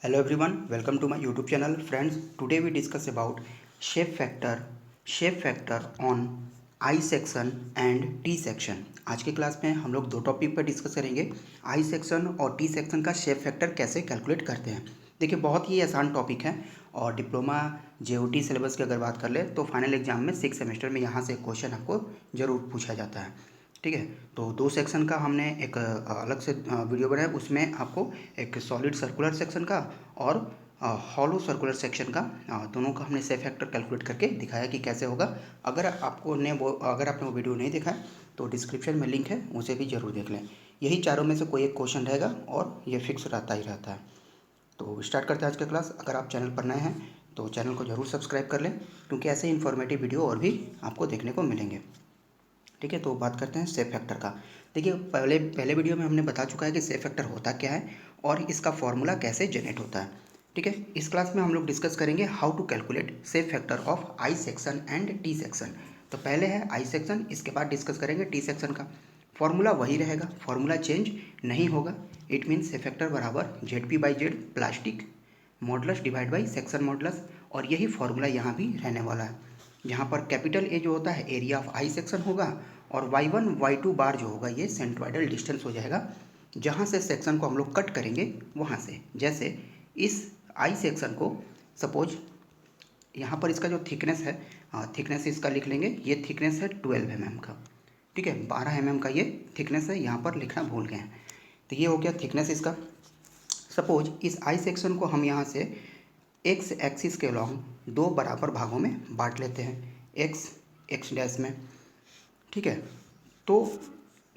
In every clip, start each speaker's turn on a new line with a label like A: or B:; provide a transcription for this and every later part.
A: Hello everyone, welcome to my YouTube channel. Friends, today we discuss about shape factor on I section and T section. आज के class में हम लोग दो topic पर discuss करेंगे। I सेक्शन और T सेक्शन का शेप फैक्टर कैसे कैलकुलेट करते हैं। देखिए बहुत ही आसान टॉपिक है और डिप्लोमा JOT सिलेबस की अगर बात कर ले तो फाइनल एग्जाम में 6 सेमेस्टर में यहाँ से क्वेश्चन आपको ज़रूर पूछा जाता है। ठीक है, तो दो सेक्शन का हमने एक अलग से वीडियो बनाया, उसमें आपको एक सॉलिड सर्कुलर सेक्शन का और हॉलो सर्कुलर सेक्शन का दोनों का हमने शेप फैक्टर कैलकुलेट करके दिखाया कि कैसे होगा। अगर आपने वो वीडियो नहीं देखा है तो डिस्क्रिप्शन में लिंक है, उसे भी ज़रूर देख लें। यही चारों में से कोई एक क्वेश्चन रहेगा और ये फिक्स रहता ही रहता है। तो स्टार्ट करते हैं आज का क्लास। अगर आप चैनल पर नए हैं तो चैनल को ज़रूर सब्सक्राइब कर लें, क्योंकि ऐसे इन्फॉर्मेटिव वीडियो और भी आपको देखने को मिलेंगे। ठीक है, तो बात करते हैं शेप फैक्टर का। देखिए पहले वीडियो में हमने बता चुका है कि शेप फैक्टर होता क्या है और इसका फॉर्मूला कैसे जनरेट होता है। ठीक है, इस क्लास में हम लोग डिस्कस करेंगे how to calculate shape factor of I section and T section. तो पहले है आई सेक्शन, इसके बाद डिस्कस करेंगे टी सेक्शन का। फॉर्मूला वही रहेगा, फॉर्मूला चेंज नहीं होगा। इट मीन्स शेप फैक्टर बराबर ZP/Z plastic modulus divide by section modulus, और यही फॉर्मूला यहाँ भी रहने वाला है। यहाँ पर कैपिटल ए जो होता है एरिया ऑफ आई सेक्शन होगा और y1 y2 बार जो होगा ये सेंट्रोइडल डिस्टेंस हो जाएगा, जहाँ से सेक्शन को हम लोग कट करेंगे वहाँ से। जैसे इस आई सेक्शन को सपोज यहाँ पर इसका जो थिकनेस है, थिकनेस इसका लिख लेंगे, ये थिकनेस है 12 mm का। ठीक है, 12 mm का ये थिकनेस है, यहाँ पर लिखना भूल गए हैं। तो ये हो गया थिकनेस इसका। सपोज इस आई सेक्शन को हम यहाँ से एक्स एक्सिस के अलॉन्ग दो बराबर भागों में बांट लेते हैं, एक्स डैश में। ठीक है, तो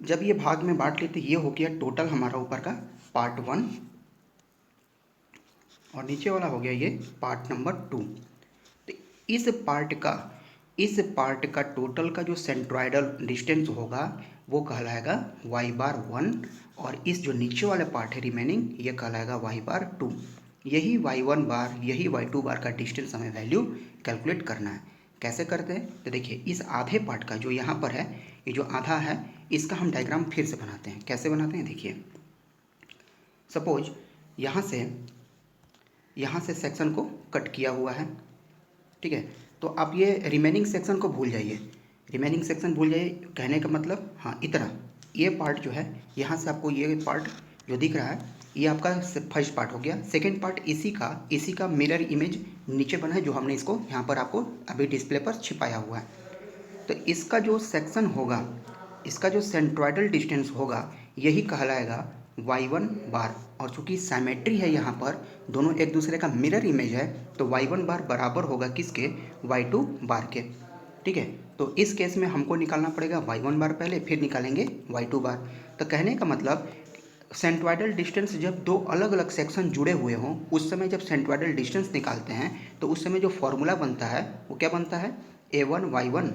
A: जब ये भाग में बांट लेते ये हो गया टोटल हमारा ऊपर का पार्ट 1 और नीचे वाला हो गया ये पार्ट नंबर 2। तो इस पार्ट का टोटल का जो सेंट्रोइडल डिस्टेंस होगा वो कहलाएगा y/1, और इस जो नीचे वाले पार्ट है रिमेनिंग ये कहलाएगा y/2। यही y1 बार यही y2 बार का डिस्टेंस हमें वैल्यू कैलकुलेट करना है। कैसे करते हैं तो देखिए, इस आधे पार्ट का जो यहाँ पर है, ये जो आधा है इसका हम डायग्राम फिर से बनाते हैं। कैसे बनाते हैं देखिए, सपोज यहाँ से सेक्शन को कट किया हुआ है। ठीक है, तो आप ये रिमेनिंग सेक्शन को भूल जाइए, रिमेनिंग सेक्शन भूल जाइए। कहने का मतलब हाँ इतना ये पार्ट जो है, यहाँ से आपको ये पार्ट जो दिख रहा है ये आपका फर्स्ट पार्ट हो गया। सेकंड पार्ट इसी का मिरर इमेज नीचे बना है, जो हमने इसको यहाँ पर आपको अभी डिस्प्ले पर छिपाया हुआ है। तो इसका जो सेक्शन होगा, इसका जो सेंट्रोइडल डिस्टेंस होगा यही कहलाएगा y1 बार। और चूंकि साइमेट्री है यहाँ पर, दोनों एक दूसरे का मिरर इमेज है, तो y1 बार बराबर होगा किसके, y2 बार के। ठीक है, तो इस केस में हमको निकालना पड़ेगा y1 बार पहले, फिर निकालेंगे y2 बार। तो कहने का मतलब सेंट्रोइडल डिस्टेंस जब दो अलग अलग सेक्शन जुड़े हुए हों उस समय जब सेंट्रोइडल डिस्टेंस निकालते हैं तो उस समय जो फॉर्मूला बनता है वो क्या बनता है, a1y1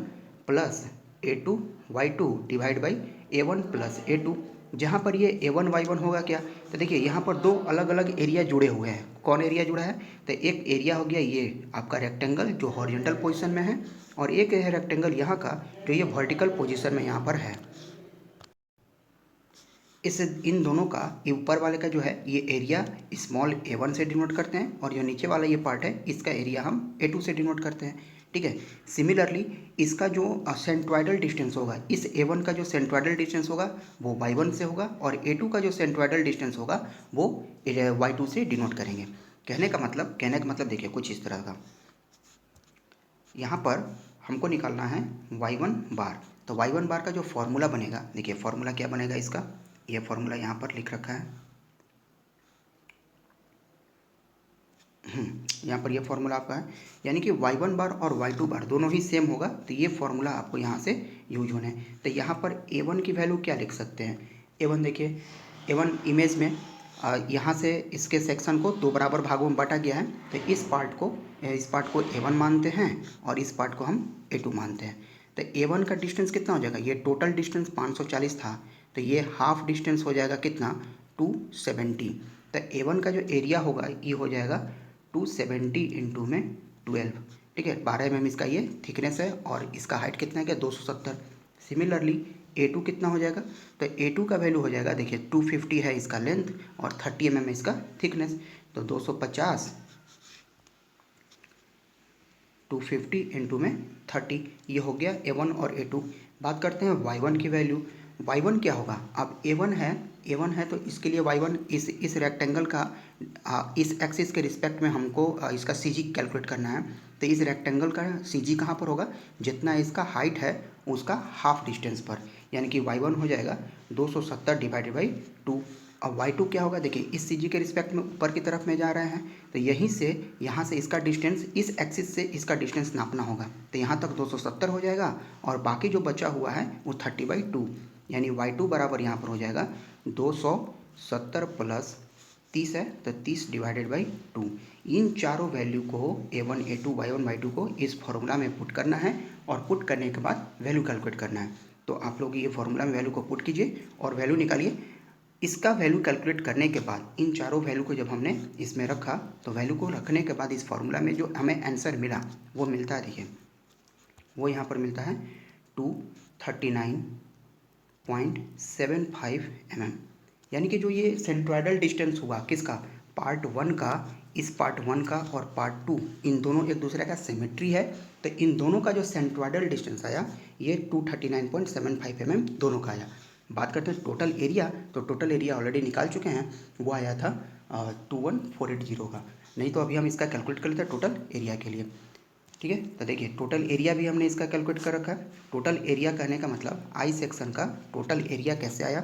A: plus a2y2 divide by a1 plus a2। जहाँ पर ये a1y1 होगा क्या, तो देखिए यहाँ पर दो अलग अलग एरिया जुड़े हुए हैं। कौन एरिया जुड़ा है, तो एक एरिया हो गया ये आपका रेक्टेंगल जो हॉरिजॉन्टल पोजीशन में है, और एक है रेक्टेंगल यहाँ का जो ये वर्टिकल पोजीशन में यहाँ पर है। इन दोनों का ये ऊपर वाले का जो है ये एरिया स्मॉल a1 से डिनोट करते हैं, और जो नीचे वाला ये पार्ट है इसका एरिया हम a2 से डिनोट करते हैं। ठीक है, सिमिलरली इसका जो सेंट्रोइडल डिस्टेंस होगा, इस a1 का जो सेंट्रोइडल डिस्टेंस होगा वो y1 से होगा, और a2 का जो सेंट्रोइडल डिस्टेंस होगा वो y2 से डिनोट करेंगे। कहने का मतलब देखिए कुछ इस तरह का, यहाँ पर हमको निकालना है y1 बार। तो y1 बार का जो फॉर्मूला बनेगा, देखिए फॉर्मूला क्या बनेगा इसका, ये फॉर्मूला यहाँ पर लिख रखा है। यहाँ पर ये फॉर्मूला आपका है, यानी कि y1 बार और y2 बार दोनों ही सेम होगा, तो ये फॉर्मूला आपको यहाँ से यूज होना है। तो यहाँ पर a1 की वैल्यू क्या लिख सकते हैं, a1 देखिए, a1 इमेज में यहाँ से इसके सेक्शन को दो बराबर भागों में बांटा गया है, तो इस पार्ट को a1 मानते हैं और इस पार्ट को हम a2 मानते हैं। तो a1 का डिस्टेंस कितना हो जाएगा, ये टोटल डिस्टेंस 540 था, तो ये हाफ डिस्टेंस हो जाएगा कितना, 270। तो a1 का जो एरिया होगा ये हो जाएगा 270 इंटू में 12। ठीक है, 12 mm इसका ये थिकनेस है और इसका हाइट कितना है क्या, 270। सिमिलरली A2 कितना हो जाएगा, तो A2 का वैल्यू हो जाएगा, देखिए 250 है इसका लेंथ और 30 mm है इसका थिकनेस, तो 250 250 इंटू में 30, ये हो गया A1 और A2। बात करते हैं Y1 की वैल्यू। Y1 क्या होगा, अब A1 है तो इसके लिए Y1 इस रेक्टेंगल का इस एक्सिस के रिस्पेक्ट में हमको इसका CG कैलकुलेट करना है। तो इस रेक्टेंगल का CG कहाँ पर होगा, जितना इसका हाइट है उसका हाफ डिस्टेंस पर, यानी कि Y1 हो जाएगा 270 डिवाइडेड बाई 2। अब Y2 क्या होगा, देखिए इस CG के रिस्पेक्ट में ऊपर की तरफ में जा रहे हैं, तो यहीं से यहाँ से इसका डिस्टेंस, इस एक्सिस से इसका डिस्टेंस नापना होगा, तो यहाँ तक 270 हो जाएगा और बाकी जो बचा हुआ है वो 30/2, यानी Y2 बराबर यहाँ पर हो जाएगा 270 प्लस 30 है तो 30 डिवाइडेड बाई 2। इन चारों वैल्यू को A1 A2 Y1 Y2 को इस फॉर्मूला में पुट करना है और पुट करने के बाद वैल्यू कैलकुलेट करना है। तो आप लोग ये फॉर्मूला में वैल्यू को पुट कीजिए और वैल्यू निकालिए। इसका वैल्यू कैलकुलेट करने के बाद इन चारों वैल्यू को जब हमने इसमें रखा, तो वैल्यू को रखने के बाद इस फॉर्मूला में जो हमें आंसर मिला वो मिलता है, देखिए वो यहाँ पर मिलता है 239.75 mm, यानी कि जो ये सेंट्रोइडल डिस्टेंस हुआ किसका, पार्ट 1 का, इस पार्ट 1 का और पार्ट 2, इन दोनों एक दूसरे का सिमेट्री है, तो इन दोनों का जो सेंट्रोइडल डिस्टेंस आया ये 239.75 mm दोनों का आया। बात करते हैं टोटल एरिया, तो टोटल एरिया ऑलरेडी निकाल चुके हैं, वो आया था 21480 का। नहीं तो अभी हम इसका कैलकुलेट कर लेते हैं टोटल एरिया के लिए, ठीक है। तो देखिए टोटल एरिया भी हमने इसका कैलकुलेट कर रखा है। टोटल एरिया कहने का मतलब आई सेक्शन का टोटल एरिया कैसे आया,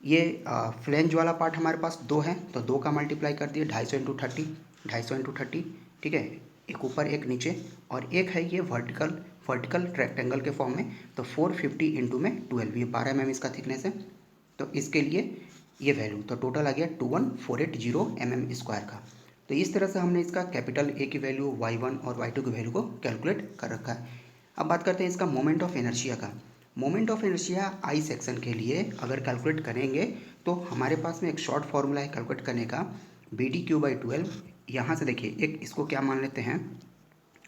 A: ये फ्लेंज वाला पार्ट हमारे पास 2 है, तो 2 का मल्टीप्लाई कर दिए 250 इंटू 30, 250 इंटू 30, ठीक है, एक ऊपर एक नीचे, और एक है ये वर्टिकल रेक्टेंगल के फॉर्म में, तो 450 इंटू में 12, ये 12 mm इसका थिकनेस है, तो इसके लिए ये वैल्यू, तो टोटल आ गया 21480 mm स्क्वायर का। तो इस तरह से हमने इसका कैपिटल A की वैल्यू, Y1 और Y2 की वैल्यू को कैलकुलेट कर रखा है। अब बात करते हैं इसका मोमेंट ऑफ इनर्शिया का। Moment of inertia I section के लिए अगर कैलकुलेट करेंगे तो हमारे पास में एक शॉर्ट फार्मूला है कैलकुलेट करने का, BD/12। यहाँ से देखिए एक इसको क्या मान लेते हैं,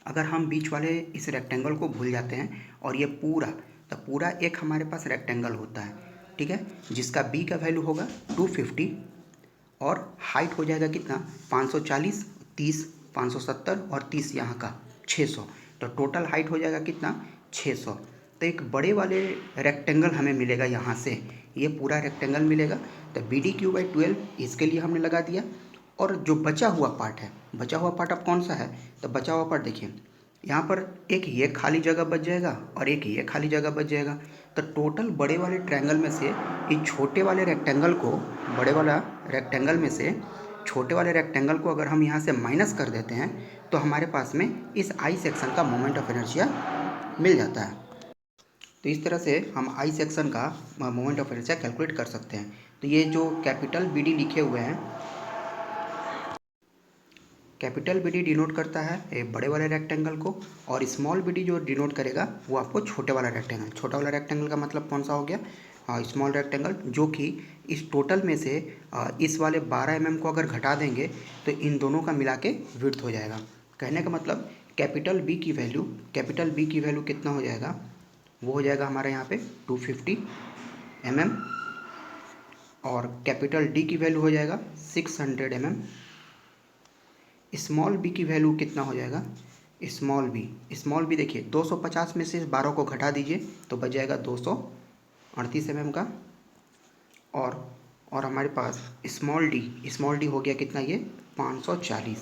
A: अगर हम बीच वाले इस रेक्टेंगल को भूल जाते हैं और ये पूरा, तो पूरा एक हमारे पास रेक्टेंगल होता है, ठीक है, जिसका B का वैल्यू होगा 250 और हाइट हो जाएगा कितना 540, 30, 570 और 30 यहाँ का 600, तो टोटल हाइट हो जाएगा कितना 600। तो एक बड़े वाले रेक्टेंगल हमें मिलेगा, यहाँ से ये पूरा रेक्टेंगल मिलेगा, तो BD/12 इसके लिए हमने लगा दिया। और जो बचा हुआ पार्ट है, बचा हुआ पार्ट अब कौन सा है, तो बचा हुआ पार्ट देखिए यहाँ पर एक ये खाली जगह बच जाएगा और एक ये खाली जगह बच जाएगा, तो टोटल बड़े वाले ट्रायंगल में से इस छोटे वाले रेक्टेंगल को, बड़े वाला रेक्टेंगल में से छोटे वाले रेक्टेंगल को अगर हम यहाँ से माइनस कर देते हैं तो हमारे पास में इस आई सेक्शन का मोमेंट ऑफ इनर्शिया मिल जाता है। तो इस तरह से हम आई सेक्शन का मोमेंट ऑफ इनर्शिया कैलकुलेट कर सकते हैं। तो ये जो कैपिटल BD लिखे हुए हैं, कैपिटल BD डिनोट करता है एक बड़े वाले रेक्टेंगल को, और स्मॉल BD जो डिनोट करेगा वो आपको छोटे वाला रेक्टेंगल। छोटा वाला रेक्टेंगल का मतलब कौन सा हो गया, स्मॉल रेक्टेंगल, जो कि इस टोटल में से इस वाले 12 mm को अगर घटा देंगे तो इन दोनों का मिला के विड्थ हो जाएगा। कहने का मतलब कैपिटल B की वैल्यू कितना हो जाएगा, वो हो जाएगा हमारे यहाँ पे 250 mm, और कैपिटल D की वैल्यू हो जाएगा 600 mm। स्मॉल B की वैल्यू कितना हो जाएगा, स्मॉल बी देखिए 250 में से इस 12 को घटा दीजिए तो बच जाएगा 238 mm का, और हमारे पास स्मॉल डी हो गया कितना, ये 540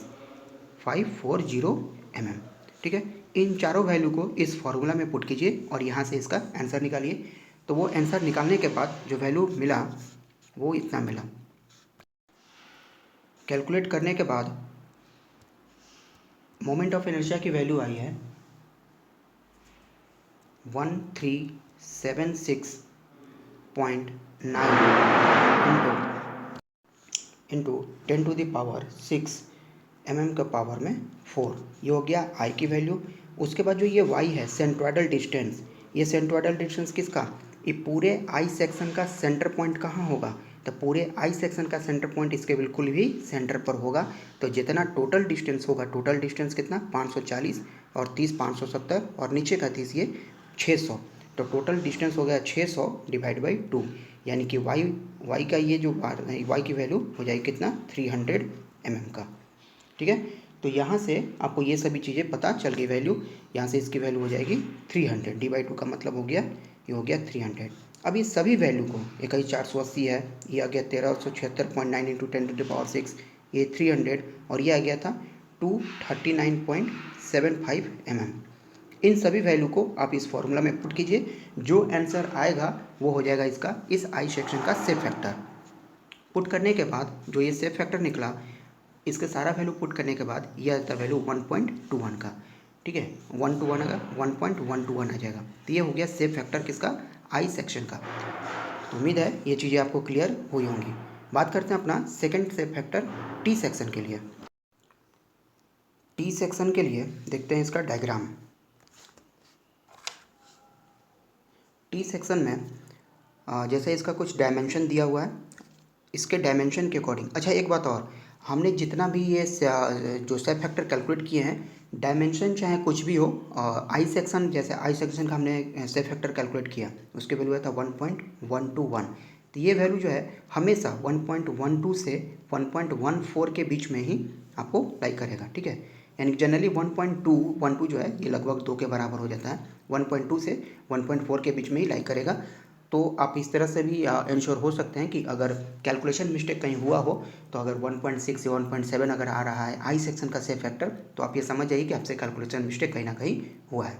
A: mm, ठीक है। इन चारों वैल्यू को इस फॉर्मूला में पुट कीजिए और यहाँ से इसका आंसर निकालिए। तो वो आंसर निकालने के बाद जो वैल्यू मिला वो इतना मिला। कैलकुलेट करने के बाद मोमेंट ऑफ इनर्शिया की वैल्यू आई है 1376.9 इंटू 10⁶ mm का पावर में 4, ये हो गया आई की वैल्यू। उसके बाद जो ये y है सेंट्रोइडल डिस्टेंस, ये सेंट्रोइडल डिस्टेंस किसका, ये पूरे आई सेक्शन का सेंटर पॉइंट कहाँ होगा, तो पूरे आई सेक्शन का सेंटर पॉइंट इसके बिल्कुल भी सेंटर पर होगा। तो जितना टोटल डिस्टेंस होगा, टोटल डिस्टेंस कितना 540 और 30 570 और नीचे का 30 ये 600, तो टोटल डिस्टेंस हो गया 600 डिवाइड बाई 2, यानी कि वाई का ये जो वाई की वैल्यू हो जाएगी कितना 300 mm का। ठीक है, तो यहाँ से आपको ये सभी चीज़ें पता चल गई वैल्यू। यहाँ से इसकी वैल्यू हो जाएगी 300 डिवाइड 2 का मतलब हो गया ये हो गया 300। अब ये सभी वैल्यू को 1480 है, ये आ गया 1376.9 इंटू 10⁻6, ये 300 और ये आ गया था 239.75 mm। इन सभी वैल्यू को आप इस फॉर्मूला में पुट कीजिए, जो आंसर आएगा वो हो जाएगा इसका इस आई सेक्शन का शेप फैक्टर। पुट करने के बाद जो ये शेप फैक्टर निकला, इसके सारा वैल्यू पुट करने के बाद ये आता है वैल्यू 1.21 का। ठीक है, 1 to 1 अगर 1.121 आ जाएगा, तो ये हो गया शेप फैक्टर किसका, आई सेक्शन का। तो उम्मीद है ये चीज़ें आपको क्लियर हुई होंगी। बात करते हैं अपना second shape factor T section के लिए। टी सेक्शन के लिए देखते हैं इसका डायग्राम। टी सेक्शन में जैसे इसका कुछ डायमेंशन दिया हुआ है, इसके डायमेंशन के अकॉर्डिंग, अच्छा एक बात और, हमने जितना भी ये जो शेप फैक्टर कैलकुलेट किए हैं, डायमेंशन चाहे कुछ भी हो, आई सेक्शन जैसे आई सेक्शन का हमने शेप फैक्टर कैलकुलेट किया, उसके वैल्यू था 1.121। तो ये वैल्यू जो है हमेशा 1.12 से 1.14 के बीच में ही आपको लाई करेगा। ठीक है, यानी जनरली 1.212 जो है ये लगभग 2 के बराबर हो जाता है, 1.2 से 1.4 के बीच में ही लाई करेगा। तो आप इस तरह से भी इंश्योर हो सकते हैं कि अगर कैलकुलेशन मिस्टेक कहीं हुआ हो, तो अगर 1.6 या 1.7 अगर आ रहा है आई सेक्शन का शेप फैक्टर, तो आप ये समझ जाइए कि आपसे कैलकुलेशन मिस्टेक कहीं ना कहीं हुआ है।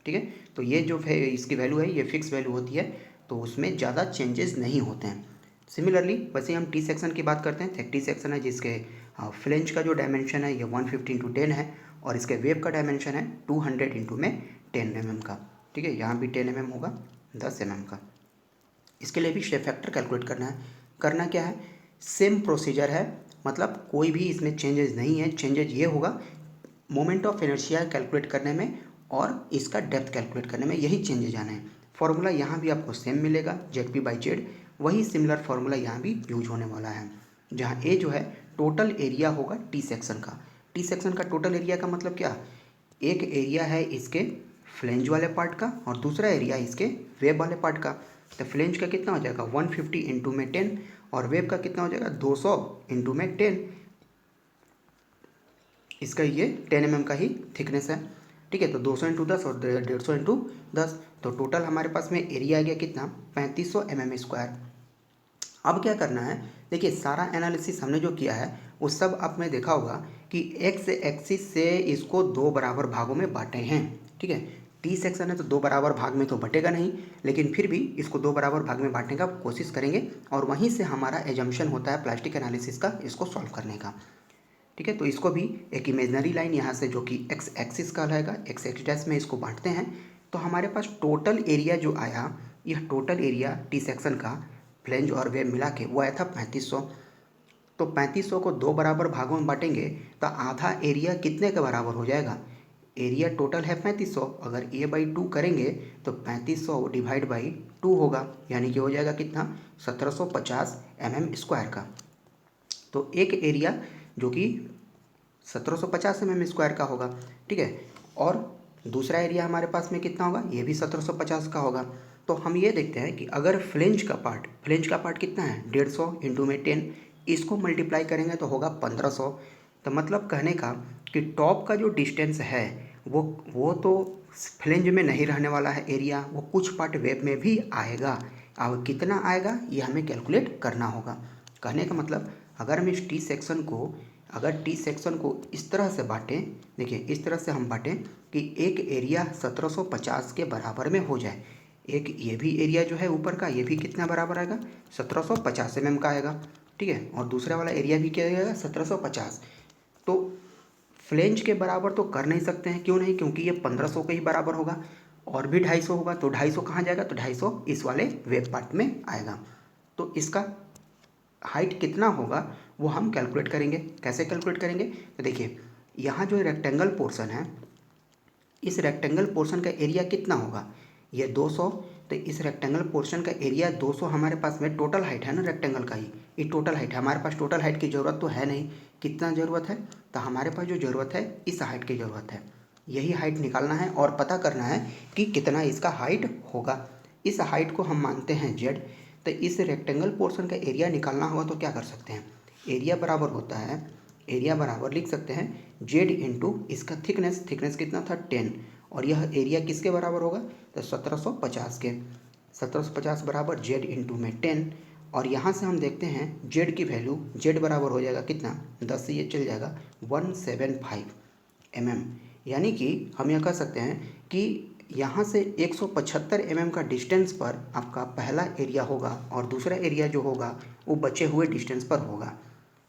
A: ठीक है, तो ये जो इसकी वैल्यू है ये फिक्स वैल्यू होती है, तो उसमें ज़्यादा चेंजेस नहीं होते हैं। सिमिलरली वैसे हम टी सेक्शन की बात करते हैं, टी सेक्शन है जिसके फ्लेंज का जो डायमेंशन है ये 150 इंटू 10 है, और इसके वेव का डायमेंशन है 200 इंटू में 10 mm का। ठीक है, यहाँ भी 10 mm होगा, 10 mm का। इसके लिए भी शेप फैक्टर कैलकुलेट करना है। करना क्या है, सेम प्रोसीजर है, मतलब कोई भी इसमें चेंजेस नहीं है। चेंजेस ये होगा मोमेंट ऑफ इनर्शिया कैलकुलेट करने में और इसका डेप्थ कैलकुलेट करने में, यही चेंजेस आने हैं। फॉर्मूला यहाँ भी आपको सेम मिलेगा, ZP/Z, वही सिमिलर फार्मूला यहाँ भी यूज होने वाला है, जहाँ ए जो है टोटल एरिया होगा टी सेक्शन का। टी सेक्शन का टोटल एरिया का मतलब क्या, एक एरिया है इसके फ्लेंज वाले पार्ट का और दूसरा एरिया इसके वेब वाले पार्ट का। तो फ्लेंज का कितना हो जाएगा 150 इंटू में 10, और वेब का कितना हो जाएगा 200 इंटू में 10। इसका ये 10 mm का ही थिकनेस है। ठीक है, तो 200 इंटू 10 और 150 इंटू 10, तो टोटल हमारे पास में एरिया आ गया कितना 3500 mm²। अब क्या करना है, देखिए सारा एनालिसिस हमने जो किया है वो सब आपने देखा होगा कि एक्स एक्सिस से इसको 2 बराबर भागों में बांटे हैं। ठीक है, टी सेक्शन है तो 2 बराबर भाग में तो बटेगा नहीं, लेकिन फिर भी इसको 2 बराबर भाग में बांटने का कोशिश करेंगे, और वहीं से हमारा एजम्पशन होता है प्लास्टिक एनालिसिस का इसको सॉल्व करने का। ठीक है, तो इसको भी एक इमेजनरी लाइन यहाँ से जो कि एक्स एक्सिस का रहेगा, एक्स एक्स डैश में इसको बांटते हैं, तो हमारे पास टोटल एरिया जो आया, यह टोटल एरिया टी सेक्शन का फ्लेंज और वेब मिला के वो आया था 3500। तो 3500 को 2 बराबर भागों में बांटेंगे तो आधा एरिया कितने के बराबर हो जाएगा, एरिया टोटल है 3500, अगर A/2 करेंगे तो 3500 डिवाइड बाई 2 होगा, यानी कि हो जाएगा कितना 1750 mm² का। तो एक एरिया जो कि 1750 mm² का होगा। ठीक है, और दूसरा एरिया हमारे पास में कितना होगा, ये भी 1750 का होगा। तो हम ये देखते हैं कि अगर फ्लेंज का पार्ट कितना है 150 इंटू में 10, इसको मल्टीप्लाई करेंगे तो होगा 1500। तो मतलब कहने का कि टॉप का जो डिस्टेंस है वो तो फ्लेंज में नहीं रहने वाला है एरिया, वो कुछ पार्ट वेब में भी आएगा। अब कितना आएगा ये हमें कैलकुलेट करना होगा। कहने का मतलब अगर हम इस टी सेक्शन को इस तरह से बांटें, देखिए इस तरह से हम बांटें कि एक एरिया 1750 के बराबर में हो जाए, एक ये भी एरिया जो है ऊपर का ये भी कितना बराबर आएगा 1750 mm का आएगा। ठीक है, और दूसरा वाला एरिया भी क्या आएगा 1750। तो फ्लेंज के बराबर तो कर नहीं सकते हैं, क्यों नहीं, क्योंकि ये 1500 के ही बराबर होगा, और भी 250 होगा, तो 250 कहाँ जाएगा, तो 250 इस वाले वेब पार्ट में आएगा। तो इसका हाइट कितना होगा वो हम कैलकुलेट करेंगे। कैसे कैलकुलेट करेंगे, तो देखिए यहाँ जो रेक्टेंगल पोर्शन है, इस रेक्टेंगल पोर्शन का एरिया कितना होगा, ये 200। तो इस रेक्टेंगल पोर्शन का एरिया 200 हमारे पास में टोटल हाइट है ना रेक्टेंगल का ही, ये टोटल हाइट है। हमारे पास टोटल हाइट की ज़रूरत तो है नहीं, कितना ज़रूरत है, तो हमारे पास जो ज़रूरत है इस हाइट की ज़रूरत है। यही हाइट निकालना है और पता करना है कि कितना इसका हाइट होगा। इस हाइट को हम मानते हैं जेड। तो इस रेक्टेंगल पोर्शन का एरिया निकालना होगा तो क्या कर सकते हैं, एरिया बराबर होता है, एरिया बराबर लिख सकते हैं जेड इंटू इसका थिकनेस, थिकनेस कितना था 10, और यह एरिया किसके बराबर होगा, तो 1750 के। 1750 बराबर जेड इंटू में 10, और यहाँ से हम देखते हैं जेड की वैल्यू, जेड बराबर हो जाएगा कितना, 10 से ये चल जाएगा 175 mm। यानी कि हम यह कह सकते हैं कि यहाँ से 175 mm का डिस्टेंस पर आपका पहला एरिया होगा और दूसरा एरिया जो होगा वो बचे हुए डिस्टेंस पर होगा।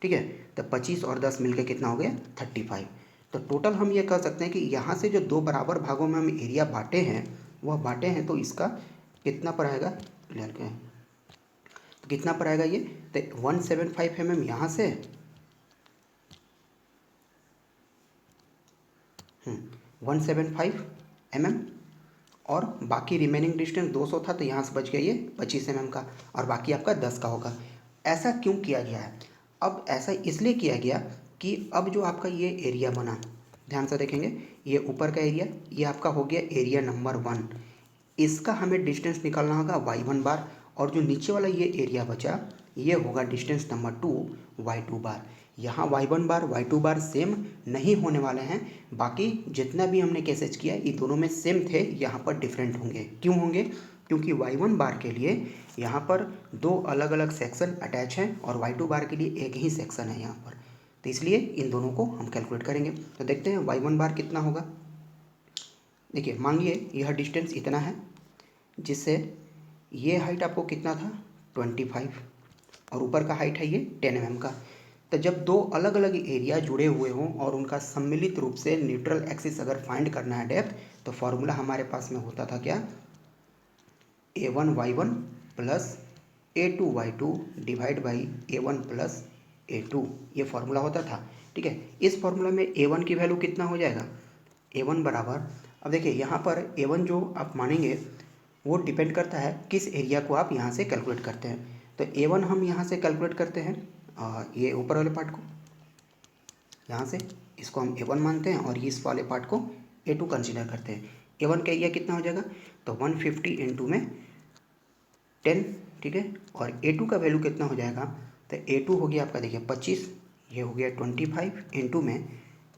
A: ठीक है, तो 25 और 10 मिलके कितना हो गया 35। तो टोटल हम ये कह सकते हैं कि यहाँ से जो दो बराबर भागों में हम एरिया बांटे हैं, वह बांटे हैं, तो इसका कितना पर आएगा, क्लियर के तो कितना पर आएगा ये, तो 175 mm यहाँ से 175 mm, और बाकी रिमेनिंग डिस्टेंस 200 था तो यहाँ से बच गया ये 25 mm का, और बाकी आपका 10 का होगा। ऐसा क्यों किया गया है, अब ऐसा इसलिए किया गया कि अब जो आपका ये एरिया बना, ध्यान से देखेंगे, ये ऊपर का एरिया ये आपका हो गया एरिया नंबर 1, इसका हमें डिस्टेंस निकालना होगा y1 बार, और जो नीचे वाला ये एरिया बचा ये होगा डिस्टेंस नंबर 2 y2 बार। यहाँ y1 बार y2 बार सेम नहीं होने वाले हैं, बाकी जितना भी हमने केसेज किया ये दोनों में सेम थे, यहाँ पर डिफरेंट होंगे। क्यों होंगे, क्योंकि y1 बार के लिए यहाँ पर दो अलग अलग सेक्शन अटैच हैं और y2 बार के लिए एक ही सेक्शन है यहाँ पर, तो इसलिए इन दोनों को हम कैलकुलेट करेंगे। तो देखते हैं y1 बार कितना होगा। देखिए मानिए यह डिस्टेंस इतना है, जिससे ये हाइट आपको कितना था 25, और ऊपर का हाइट है ये 10 mm का। तो जब दो अलग अलग एरिया जुड़े हुए हों और उनका सम्मिलित रूप से न्यूट्रल एक्सिस अगर फाइंड करना है डेप्थ, तो फॉर्मूला हमारे पास में होता था क्या, a1y1 plus a2y2 divide by a1 plus a2, ये फार्मूला होता था। ठीक है, इस फार्मूला में a1 की वैल्यू कितना हो जाएगा, a1 बराबर, अब देखिए यहाँ पर a1 जो आप मानेंगे वो डिपेंड करता है किस एरिया को आप यहाँ से कैलकुलेट करते हैं। तो a1 हम यहाँ से कैलकुलेट करते हैं, ये ऊपर वाले पार्ट को यहाँ से इसको हम a1 मानते हैं और इस वाले पार्ट को a2 कंसीडर करते हैं। a1 का एरिया कितना हो जाएगा, तो 150 इंटू में 10, ठीक है, और a2 का वैल्यू कितना हो जाएगा, तो a2 हो गया आपका देखिए 25, ये हो गया 25 इंटू में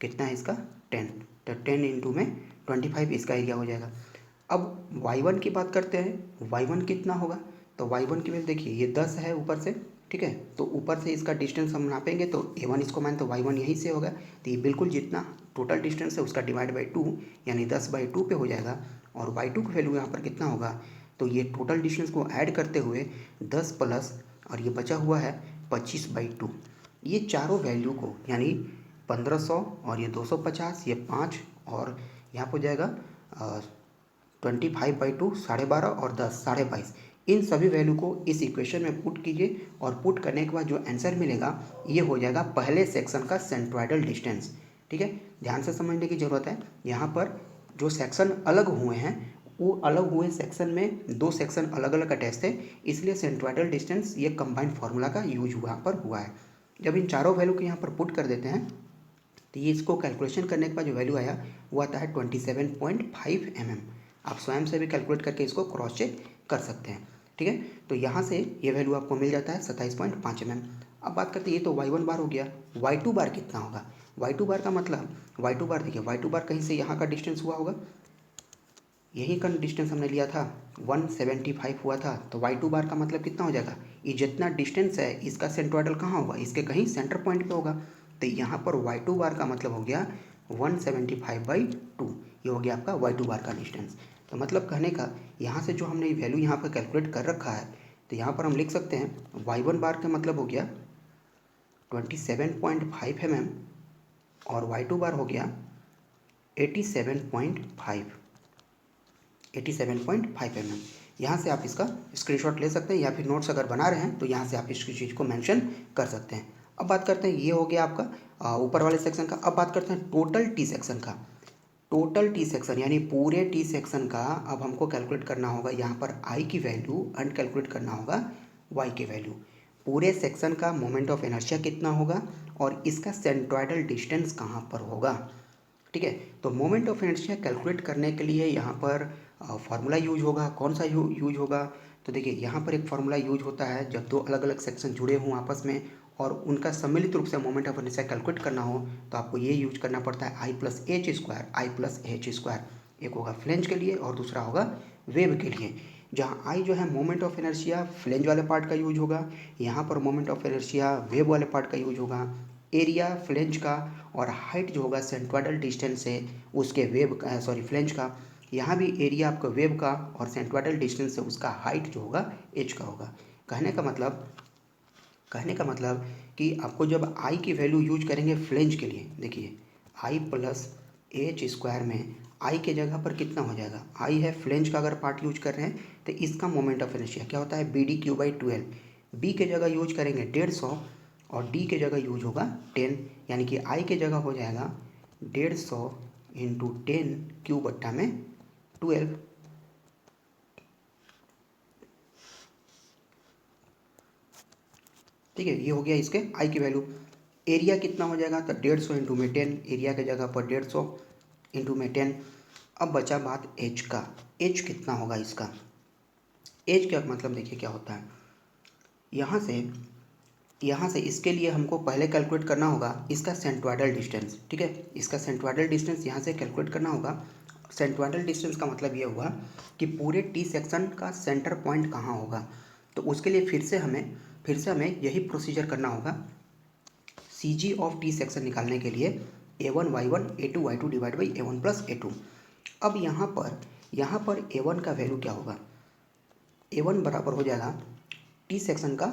A: कितना है इसका 10, तो 10 इंटू में 25 इसका एरिया हो जाएगा। अब y1 की बात करते हैं, y1 कितना होगा, तो y1 की वैल्यू देखिए ये 10 है ऊपर से, ठीक है, तो ऊपर से इसका डिस्टेंस हम नापेंगे तो a1 इसको मान, तो y1 यहीं से होगा, तो ये बिल्कुल जितना टोटल डिस्टेंस है उसका डिवाइड बाई 2 यानी 10/2 पे हो जाएगा, और y2 की वैल्यू यहाँ पर कितना होगा, तो ये टोटल डिस्टेंस को ऐड करते हुए 10 प्लस और ये बचा हुआ है 25/2, ये चारों वैल्यू को यानी 1500 और ये 250, ये 5 और यहाँ पर हो जाएगा 25/2, 12.5 और 10, 22.5, इन सभी वैल्यू को इस इक्वेशन में पुट कीजिए, और पुट करने के बाद जो आंसर मिलेगा ये हो जाएगा पहले सेक्शन का सेंट्रोइडल डिस्टेंस। ठीक है, ध्यान से समझने की ज़रूरत है, यहाँ पर जो सेक्शन अलग हुए हैं वो अलग हुए सेक्शन में दो सेक्शन अलग अलग अटैच थे, इसलिए सेंट्रोइडल डिस्टेंस ये कंबाइंड फार्मूला का यूज यहाँ पर हुआ है। जब इन चारों वैल्यू को यहाँ पर पुट कर देते हैं तो ये इसको कैलकुलेशन करने के बाद जो वैल्यू आया वो आता है 27.5 mm। आप स्वयं से भी कैलकुलेट करके इसको क्रॉस चेक कर सकते हैं। ठीक है, तो यहाँ से ये वैल्यू आपको मिल जाता है 27.5 mm। अब बात करते हैं, ये तो y1 बार हो गया, y2 बार कितना होगा, y2 बार का मतलब, y2 बार देखिए y2 बार कहीं से यहाँ का डिस्टेंस हुआ होगा, यही का डिस्टेंस हमने लिया था 175 हुआ था, तो y2 बार का मतलब कितना हो जाएगा, ये जितना डिस्टेंस है इसका सेंट्रोइडल कहाँ होगा, इसके कहीं सेंटर पॉइंट पे होगा, तो यहाँ पर y2 बार का मतलब हो गया 175/2, ये हो गया आपका y2 बार का डिस्टेंस। तो मतलब कहने का यहाँ से जो हमने ये वैल्यू यहाँ पर कैलकुलेट कर रखा है, तो यहाँ पर हम लिख सकते हैं y1 बार का मतलब हो गया 27.5 mm और y2 बार हो गया 87.5 mm। यहाँ से आप इसका स्क्रीनशॉट ले सकते हैं, या फिर नोट्स अगर बना रहे हैं तो यहाँ से आप इस चीज़ को मेंशन कर सकते हैं। अब बात करते हैं, ये हो गया आपका ऊपर वाले सेक्शन का। अब बात करते हैं टोटल टी सेक्शन का। टोटल टी सेक्शन यानी पूरे टी सेक्शन का अब हमको कैलकुलेट करना होगा, यहाँ पर आई की वैल्यू एंड कैलकुलेट करना होगा वाई की वैल्यू। पूरे सेक्शन का मोमेंट ऑफ इनर्शिया कितना होगा और इसका सेंट्रोइडल डिस्टेंस कहाँ पर होगा। ठीक है। तो मोमेंट ऑफ इनर्शिया कैलकुलेट करने के लिए यहाँ पर फार्मूला यूज होगा। कौन सा यूज होगा? तो देखिए यहाँ पर एक फार्मूला यूज होता है जब दो अलग अलग सेक्शन जुड़े हों आपस में और उनका सम्मिलित रूप से मोमेंट ऑफ इनर्शिया कैलकुलेट करना हो तो आपको ये यूज करना पड़ता है आई प्लस एच स्क्वायर। एक होगा फ्लेंज के लिए और दूसरा होगा वेव के लिए। जहाँ आई जो है मोमेंट ऑफ इनर्शिया फ्लेंज वाले पार्ट का यूज होगा, यहाँ पर मोमेंट ऑफ इनर्शिया वेव वाले पार्ट का यूज होगा। एरिया फ्लेंज का और हाइट जो होगा सेंट्रोइडल डिस्टेंस से उसके वेव फ्लेंज का, यहाँ भी एरिया आपका वेव का और सेंट्रोइडल डिस्टेंस से उसका हाइट जो होगा एच का होगा। कहने का मतलब कि आपको जब आई की वैल्यू यूज करेंगे फ्लेंज के लिए, देखिए आई प्लस एच स्क्वायर में आई के जगह पर कितना हो जाएगा, आई है फ्लेंज का अगर पार्ट यूज कर रहे हैं तो इसका मोमेंट ऑफ इनर्शिया क्या होता है BD/12। बी के जगह यूज करेंगे 150 और डी के जगह यूज होगा 10, यानी कि आई के जगह हो जाएगा 150 इंटू 10 क्यूब बट्टा में 12। ठीक है, ये हो गया इसके आई की वैल्यू। एरिया कितना हो जाएगा तो 150 इंटू में 10, एरिया के जगह पर 150 इंटू में 10। अब बचा बात एच का, एच कितना होगा इसका। एच का मतलब देखिए क्या होता है, यहाँ से इसके लिए हमको पहले कैलकुलेट करना होगा इसका सेंट्रोइडल डिस्टेंस। ठीक है, इसका सेंट्रोइडल डिस्टेंस यहाँ से कैलकुलेट करना होगा। सेंट्रोइडल डिस्टेंस का मतलब ये हुआ कि पूरे टी सेक्शन का सेंटर पॉइंट कहाँ होगा। तो उसके लिए फिर से हमें यही प्रोसीजर करना होगा। CG ऑफ टी सेक्शन निकालने के लिए A1 Y1 A2 Y2 divide by A1 plus A2। अब यहाँ पर A1 का वैल्यू क्या होगा, A1 बराबर हो जाएगा टी सेक्शन का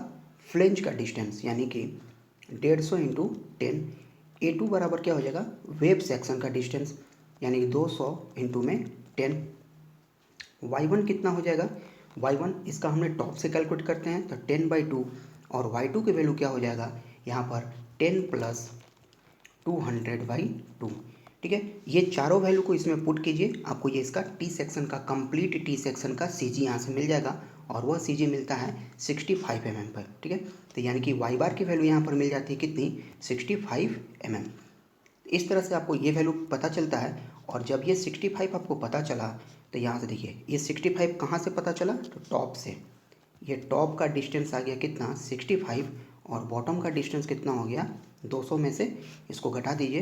A: फ्लेंज का डिस्टेंस यानी कि 150 इंटू 10। A2 बराबर क्या हो जाएगा वेव सेक्शन का डिस्टेंस यानी कि 200 इंटू में 10। Y1 कितना हो जाएगा, Y1 इसका हमने टॉप से कैलकुलेट करते हैं तो 10/2 और Y2 की वैल्यू क्या हो जाएगा यहाँ पर 10 प्लस 200/2। ठीक है, ये चारों वैल्यू को इसमें पुट कीजिए, आपको ये इसका टी सेक्शन का कंप्लीट टी सेक्शन का CG यहाँ से मिल जाएगा और वह CG मिलता है 65 mm पर। ठीक है, तो यानी कि वाई बार की वैल्यू यहाँ पर मिल जाती है कितनी 65 mm। इस तरह से आपको ये वैल्यू पता चलता है और जब ये 65 आपको पता चला तो यहाँ से देखिए ये 65 कहाँ से पता चला तो टॉप से, ये टॉप का डिस्टेंस आ गया कितना 65 और बॉटम का डिस्टेंस कितना हो गया 200 में से इसको घटा दीजिए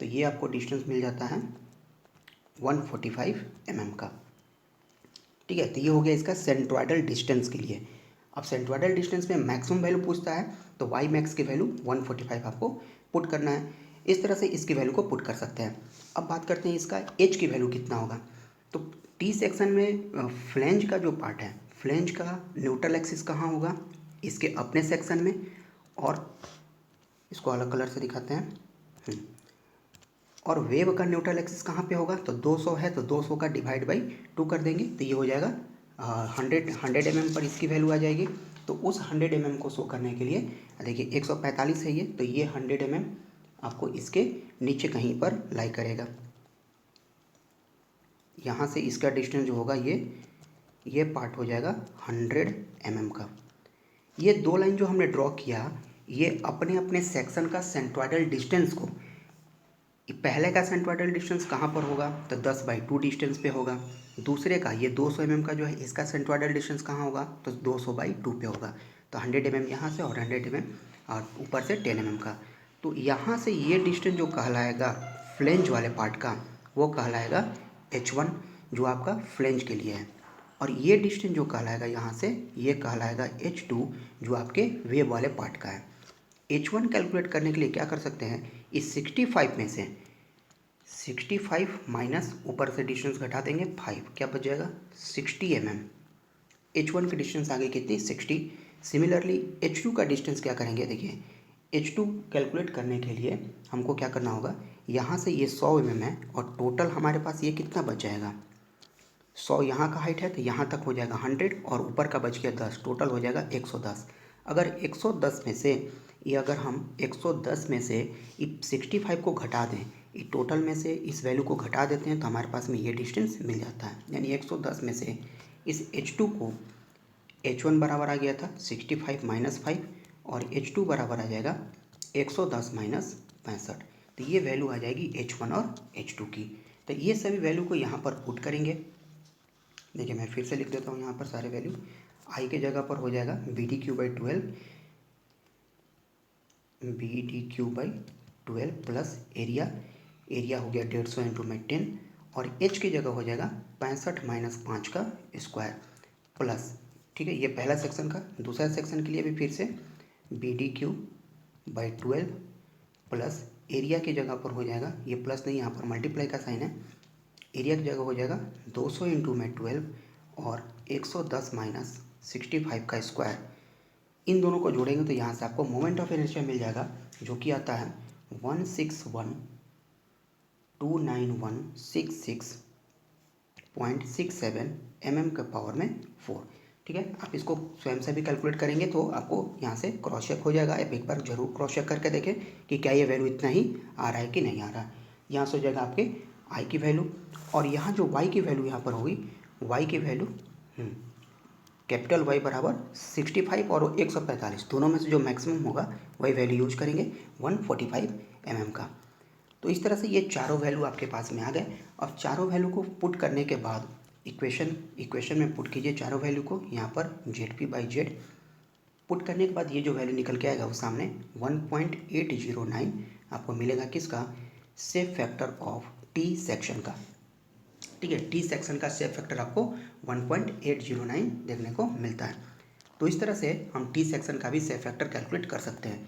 A: तो ये आपको डिस्टेंस मिल जाता है 145 mm का। ठीक है, तो ये हो गया इसका सेंट्रोइडल डिस्टेंस के लिए। अब सेंट्रोइडल डिस्टेंस में मैक्सिमम वैल्यू पूछता है तो वाई मैक्स की वैल्यू 145 आपको पुट करना है। इस तरह से इसकी वैल्यू को पुट कर सकते हैं। अब बात करते हैं इसका एच की वैल्यू कितना होगा। तो टी सेक्शन में फ्लेंज का जो पार्ट है, फ्लेंज का न्यूट्रल एक्सिस कहाँ होगा इसके अपने सेक्शन में, और इसको अलग कलर से दिखाते हैं। और वेव का न्यूट्रल एक्सिस कहाँ पे होगा तो 200 है तो 200 का डिवाइड बाई 2 कर देंगे तो ये हो जाएगा 100 mm पर इसकी वैल्यू आ जाएगी। तो उस 100 mm को शो करने के लिए देखिए 145 है ये, तो ये 100 mm आपको इसके नीचे कहीं पर लाई करेगा। यहाँ से इसका डिस्टेंस जो होगा ये पार्ट हो जाएगा 100 mm का। ये दो लाइन जो हमने ड्रॉ किया ये अपने अपने सेक्शन का सेंट्रोइडल डिस्टेंस को, पहले का सेंट्रोइडल डिस्टेंस कहाँ पर होगा तो 10/2 डिस्टेंस पे होगा। दूसरे का ये 200 mm का जो है इसका सेंट्रोइडल डिस्टेंस कहाँ होगा तो 200/2 पे होगा। तो 100 mm यहाँ से और 100 mm और ऊपर से 10 mm का। तो यहाँ से ये डिस्टेंस जो कहलाएगा फ्लेंज वाले पार्ट का वो कहलाएगा H1 जो आपका फ्लेंज के लिए है, और ये डिस्टेंस जो कहलाएगा यहाँ से ये कहलाएगा H2 जो आपके वेव वाले पार्ट का है। H1 कैलकुलेट करने के लिए क्या कर सकते हैं, इस 65 में से 65 माइनस ऊपर से डिस्टेंस घटा देंगे 5, क्या बच जाएगा 60 mm। H1 की डिस्टेंस आ गई कितनी 60। सिमिलरली H2 का डिस्टेंस क्या करेंगे, देखिए H2 कैलकुलेट करने के लिए हमको क्या करना होगा, यहाँ से ये 100 mm है और टोटल हमारे पास ये कितना बच जाएगा 100, यहाँ का हाइट है तो यहाँ तक हो जाएगा 100 और ऊपर का बच गया 10, टोटल हो जाएगा 110। अगर 110 में से ये अगर हम 110 में से 65 को घटा दें, ये टोटल में से इस वैल्यू को घटा देते हैं तो हमारे पास में ये डिस्टेंस मिल जाता है। यानी 110 में से इस H2 को, H1 बराबर आ गया था 65 माइनस 5 और H2 बराबर आ जाएगा 110 माइनस 65। तो ये वैल्यू आ जाएगी H1 और H2 की। तो ये सभी वैल्यू को यहाँ पर पुट करेंगे। देखिए मैं फिर से लिख देता हूँ यहाँ पर सारे वैल्यू। आई के जगह पर हो जाएगा BDQ/12, BDQ/12 प्लस एरिया हो गया 150 इंटू में 10, और H की जगह हो जाएगा 65 - 5 का स्क्वायर प्लस, ठीक है, ये पहला सेक्शन का। दूसरा सेक्शन के लिए भी फिर से BDQ/12 प्लस एरिया की जगह पर हो जाएगा, ये प्लस नहीं यहाँ पर मल्टीप्लाई का साइन है, एरिया की जगह हो जाएगा 200 इंटू में 12 और 110 माइनस 65 का स्क्वायर। इन दोनों को जोड़ेंगे तो यहाँ से आपको मोमेंट ऑफ इनर्शिया मिल जाएगा, जो कि आता है 161,29166.67 mm के पावर में 4। ठीक है, आप इसको स्वयं से भी कैलकुलेट करेंगे तो आपको यहाँ से क्रॉस चेक हो जाएगा। आप एक बार जरूर क्रॉस चेक करके देखें कि क्या ये वैल्यू इतना ही आ रहा है कि नहीं आ रहा है। यहाँ से हो जाएगा आपके आई की वैल्यू, और यहाँ जो वाई की वैल्यू यहाँ पर होगी, वाई की वैल्यू कैपिटल वाई बराबर 65 और 145, दोनों में से जो मैक्सिमम होगा वही वैल्यू यूज करेंगे 145 mm का। तो इस तरह से ये चारों वैल्यू आपके पास में आ गए। और चारों वैल्यू को पुट करने के बाद इक्वेशन में पुट कीजिए चारों वैल्यू को। यहाँ पर ZP/Z पुट करने के बाद ये जो वैल्यू निकल के आएगा वो सामने 1.809 आपको मिलेगा किसका, shape factor of T section का। ठीक है, टी सेक्शन का शेप फैक्टर आपको 1.809 देखने को मिलता है। तो इस तरह से हम टी सेक्शन का भी शेप फैक्टर कैलकुलेट कर सकते हैं।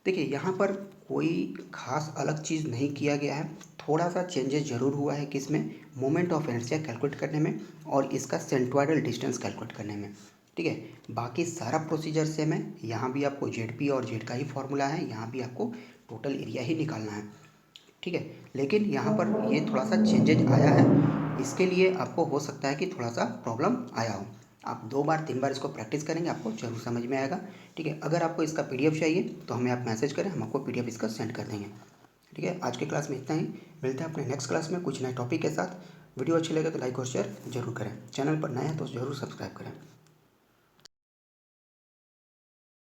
A: देखिए यहाँ पर कोई खास अलग चीज़ नहीं किया गया है, थोड़ा सा चेंजेस जरूर हुआ है किसमें, मोमेंट ऑफ इनर्शिया कैलकुलेट करने में और इसका सेंट्रोइडल डिस्टेंस कैलकुलेट करने में। ठीक है, बाकी सारा प्रोसीजर सेम है। यहाँ भी आपको ZP और Z का ही फॉर्मूला है, यहाँ भी आपको टोटल एरिया ही निकालना है। ठीक है, लेकिन यहाँ पर ये थोड़ा सा चेंजेज आया है, इसके लिए आपको हो सकता है कि थोड़ा सा प्रॉब्लम आया हो। आप 2 बार 3 बार इसको प्रैक्टिस करेंगे, आपको जरूर समझ में आएगा। ठीक है, अगर आपको इसका PDF चाहिए तो हमें आप मैसेज करें, हम आपको PDF इसका सेंड कर देंगे। ठीक है, आज के क्लास में इतना ही। मिलते हैं अपने नेक्स्ट क्लास में कुछ नए टॉपिक के साथ। वीडियो अच्छी लगे तो लाइक और शेयर जरूर करें। चैनल पर नए हैं तो जरूर सब्सक्राइब करें।